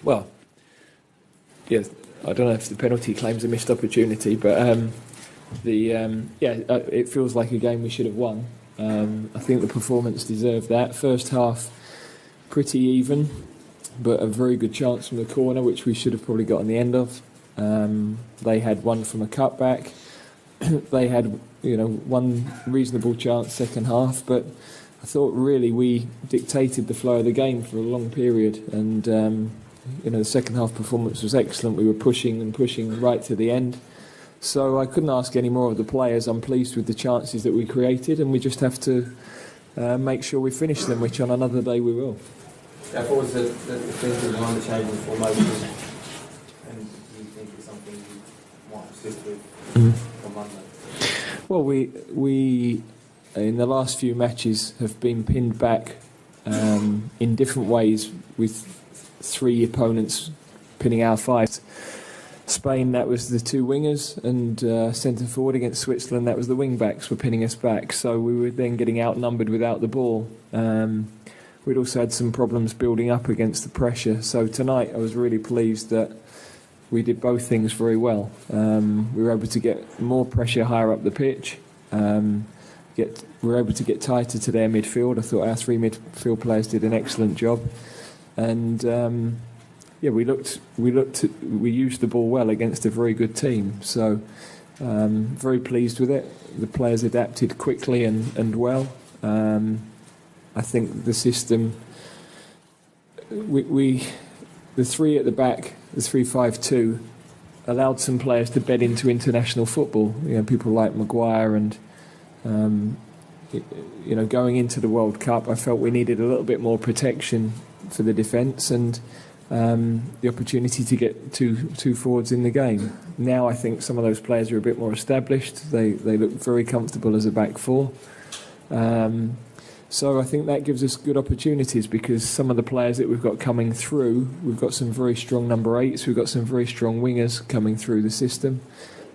Well, yes, I don't know if the penalty claims a missed opportunity, but it feels like a game we should have won. I think the performance deserved that. First half, pretty even, but a very good chance from the corner, which we should have probably got on the end of. They had one from a cutback. They had, one reasonable chance second half, but I thought really we dictated the flow of the game for a long period, and the second half performance was excellent. We were pushing and pushing right to the end. So I couldn't ask any more of the players. I'm pleased with the chances that we created, and we just have to make sure we finish them, which on another day we will. What was the thinking behind the change in formation? And do you think it's something you might persist with on Monday? Well, we in the last few matches have been pinned back in different ways, with three opponents pinning our fight. Spain, that was the two wingers, and centre forward. Against Switzerland, that was the wing backs were pinning us back. So we were then getting outnumbered without the ball. We'd also had some problems building up against the pressure. So tonight I was really pleased that we did both things very well. We were able to get more pressure higher up the pitch. We were able to get tighter to their midfield. I thought our three midfield players did an excellent job. And we used the ball well against a very good team. So very pleased with it. The players adapted quickly and well. I think the system, the three at the back, the 3-5-2, allowed some players to bed into international football. People like Maguire and going into the World Cup, I felt we needed a little bit more protection for the defence and the opportunity to get two forwards in the game. Now I think some of those players are a bit more established. They look very comfortable as a back four. So I think that gives us good opportunities, because some of the players that we've got coming through, we've got some very strong number eights, we've got some very strong wingers coming through the system.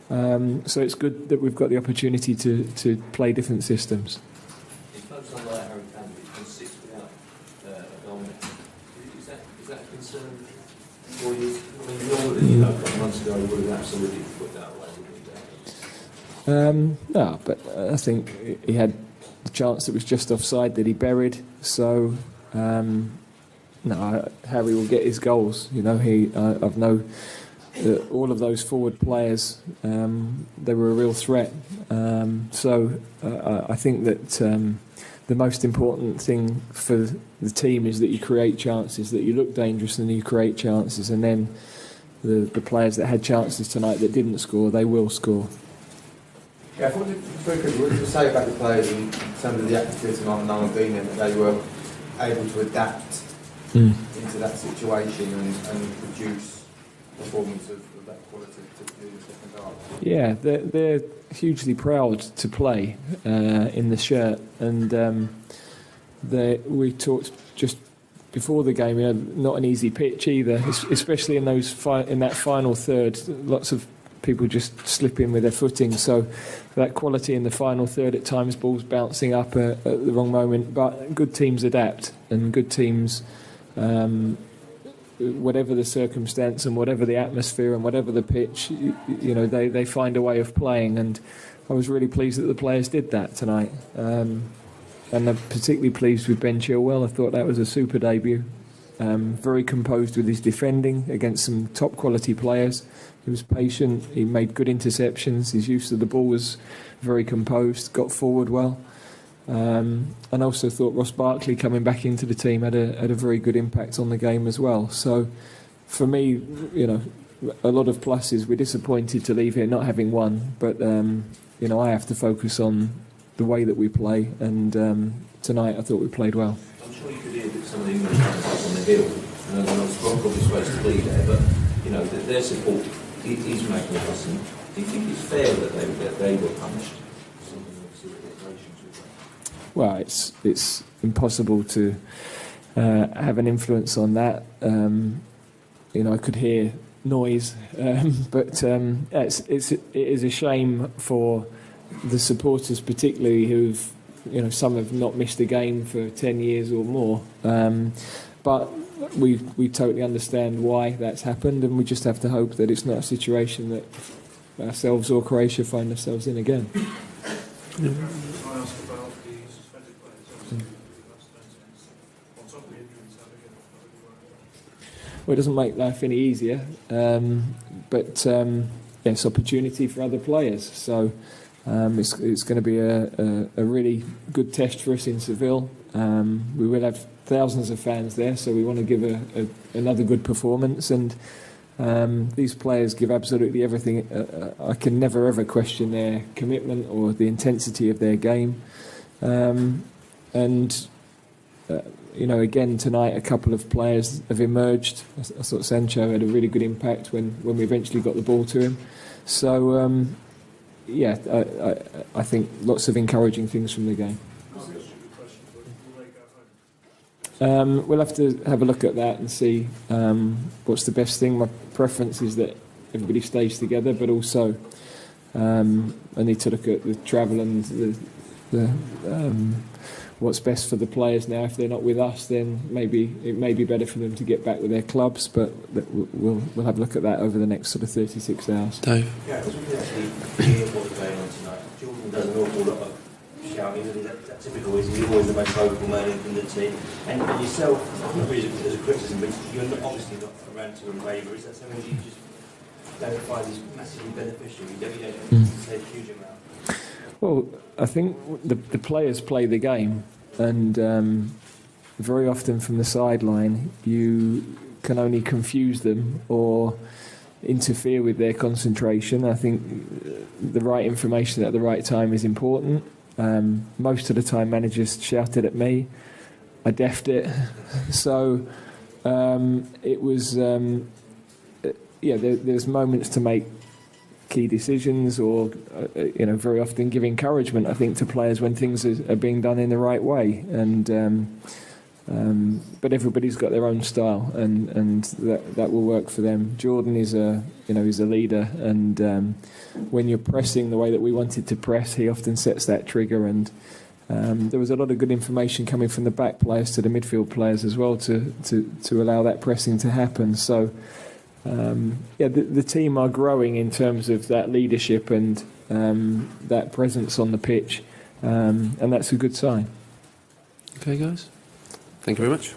So it's good that we've got the opportunity to play different systems. Is that a concern for you? I mean, normally, a couple of months ago, we would have absolutely put that away. No, but I think he had the chance that was just offside that he buried. So, Harry will get his goals. I've known all of those forward players. They were a real threat. I think that the most important thing for the team is that you create chances, that you look dangerous and you create chances, and then the players that had chances tonight that didn't score, they will score. Yeah, what did you say about the players in terms of the atmosphere tonight, no one being there, that they were able to adapt into that situation and produce performance of that quality to do the second half? Yeah, they're hugely proud to play in the shirt, and we talked just before the game. Not an easy pitch either, especially in that final third. Lots of people just slip in with their footing, so that quality in the final third at times, balls bouncing up at the wrong moment. But good teams adapt, and good teams, whatever the circumstance and whatever the atmosphere and whatever the pitch, they find a way of playing, and I was really pleased that the players did that tonight. And I'm particularly pleased with Ben Chilwell. I thought that was a super debut. Very composed with his defending against some top quality players. He was patient, he made good interceptions, his use of the ball was very composed, got forward well. And also thought Ross Barkley coming back into the team had a very good impact on the game as well. So for me, a lot of pluses. We're disappointed to leave here not having won, but I have to focus on the way that we play, and tonight I thought we played well. I'm sure you could hear that some of the English fans on the hill, and they're not probably supposed to be there, but their support is magnificent. Do you think it's fair that they were punished? Well, it's impossible to have an influence on that. I could hear noise. But it is a shame for the supporters, particularly who've, some have not missed a game for 10 years or more. But we totally understand why that's happened, and we just have to hope that it's not a situation that ourselves or Croatia find themselves in again. Yeah. I ask about the suspended players, obviously, on top of the injuries, how they get off. Well, it doesn't make life any easier, but it's opportunity for other players. So it's going to be a really good test for us in Seville. We will have thousands of fans there, so we want to give another good performance. And these players give absolutely everything. I can never ever question their commitment or the intensity of their game. Again tonight, a couple of players have emerged. I thought Sancho had a really good impact when we eventually got the ball to him. So I think lots of encouraging things from the game. We'll have to have a look at that and see what's the best thing. My preference is that everybody stays together, but also I need to look at the travel and the what's best for the players now. If they're not with us, then maybe it may be better for them to get back with their clubs, but we'll have a look at that over the next sort of 36 hours. Dave? Yeah, because we can actually hear what's going on tonight. Jordan does an awful lot of shouting, and that's typical, is he's always the most vocal man in the team. And yourself, not really as a criticism, but you're obviously not a ranter and raver. Is that something you just don't find is massively beneficial? You don't say a huge amount. Well, I think the players play the game, and very often from the sideline you can only confuse them or interfere with their concentration. I think the right information at the right time is important. Most of the time managers shouted at me, I deffed it. So it was, there's moments to make key decisions, or very often give encouragement, I think, to players when things are being done in the right way. And but everybody's got their own style, and that will work for them. Jordan is a leader, and when you're pressing the way that we wanted to press, he often sets that trigger. And there was a lot of good information coming from the back players to the midfield players as well to allow that pressing to happen. So. The team are growing in terms of that leadership and that presence on the pitch, and that's a good sign. Okay, guys. Thank you very much.